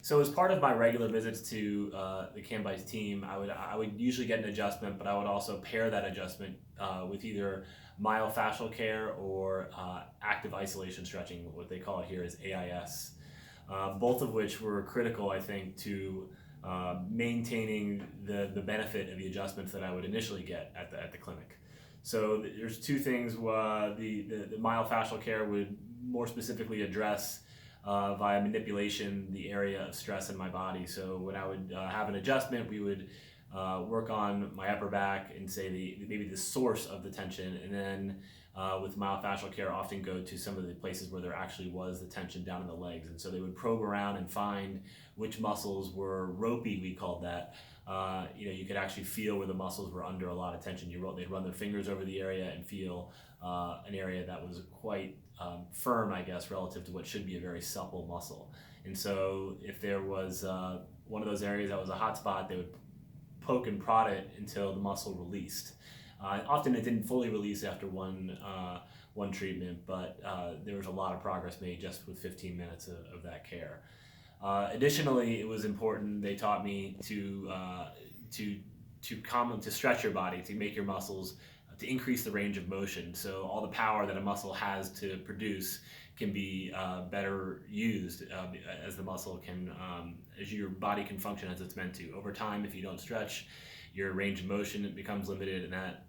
So as part of my regular visits to the Cambice team, I would usually get an adjustment, but I would also pair that adjustment with either myofascial care or active isolation stretching, what they call it here is AIS. Both of which were critical, I think, to maintaining the benefit of the adjustments that I would initially get at the clinic. So there's two things. The myofascial care would more specifically address via manipulation the area of stress in my body. So when I would have an adjustment, we would work on my upper back and say maybe the source of the tension, and then with myofascial care often go to some of the places where there actually was the tension down in the legs. And so they would probe around and find which muscles were ropey, we called that. You could actually feel where the muscles were under a lot of tension. They'd run their fingers over the area and feel an area that was quite firm, I guess, relative to what should be a very supple muscle. And so if there was one of those areas that was a hot spot, they would poke and prod it until the muscle released. Often it didn't fully release after one treatment, but there was a lot of progress made just with 15 minutes of that care. Additionally, it was important. They taught me to stretch your body, to make your muscles, to increase the range of motion. So all the power that a muscle has to produce can be better used as the muscle can, as your body can function as it's meant to. Over time, if you don't stretch, your range of motion becomes limited, and that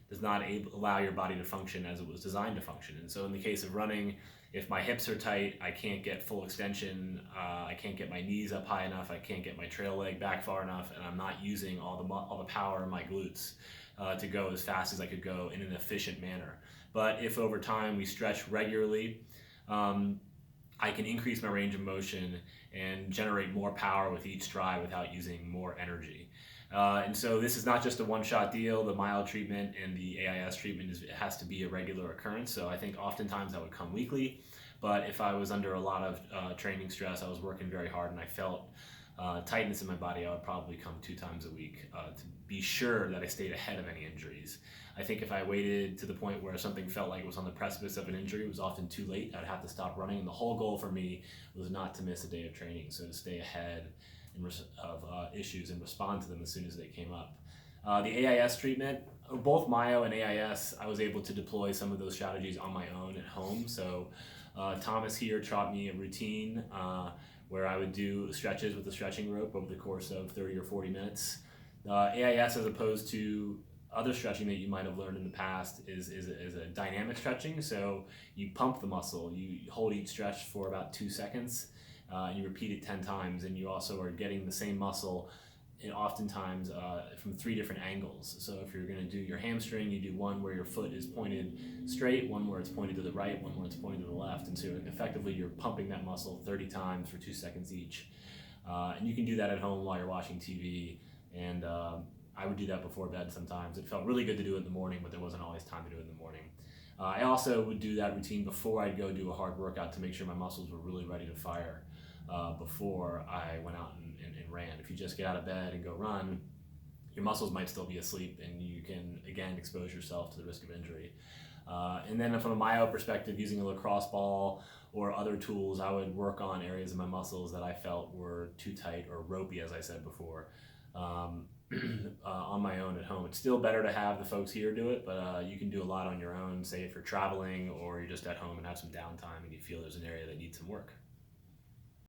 does not allow your body to function as it was designed to function. And so in the case of running, if my hips are tight, I can't get full extension, I can't get my knees up high enough, I can't get my trail leg back far enough, and I'm not using all the power in my glutes to go as fast as I could go in an efficient manner. But if over time we stretch regularly, I can increase my range of motion and generate more power with each stride without using more energy. And so this is not just a one-shot deal. The myo treatment and the AIS treatment has to be a regular occurrence. So I think oftentimes I would come weekly, but if I was under a lot of training stress, I was working very hard and I felt tightness in my body, I would probably come 2 times a week to be sure that I stayed ahead of any injuries. I think if I waited to the point where something felt like it was on the precipice of an injury, it was often too late. I'd have to stop running. And the whole goal for me was not to miss a day of training, so to stay ahead of issues and respond to them as soon as they came up. The AIS treatment, both myo and AIS, I was able to deploy some of those strategies on my own at home. So Thomas here taught me a routine where I would do stretches with a stretching rope over the course of 30 or 40 minutes. AIS, as opposed to other stretching that you might have learned in the past, is a dynamic stretching. So you pump the muscle, you hold each stretch for about 2 seconds, you repeat it 10 times, and you also are getting the same muscle and oftentimes from 3 different angles. So if you're going to do your hamstring, you do one where your foot is pointed straight, one where it's pointed to the right, one where it's pointed to the left. And so effectively you're pumping that muscle 30 times for 2 seconds each. And you can do that at home while you're watching TV. And I would do that before bed sometimes. It felt really good to do it in the morning, but there wasn't always time to do it in the morning. I also would do that routine before I'd go do a hard workout to make sure my muscles were really ready to fire before I went out and ran. If you just get out of bed and go run, your muscles might still be asleep and you can again expose yourself to the risk of injury. And then from a myo perspective, using a lacrosse ball or other tools, I would work on areas of my muscles that I felt were too tight or ropey, as I said before, on my own at home. It's still better to have the folks here do it, but you can do a lot on your own, say if you're traveling or you're just at home and have some downtime and you feel there's an area that needs some work.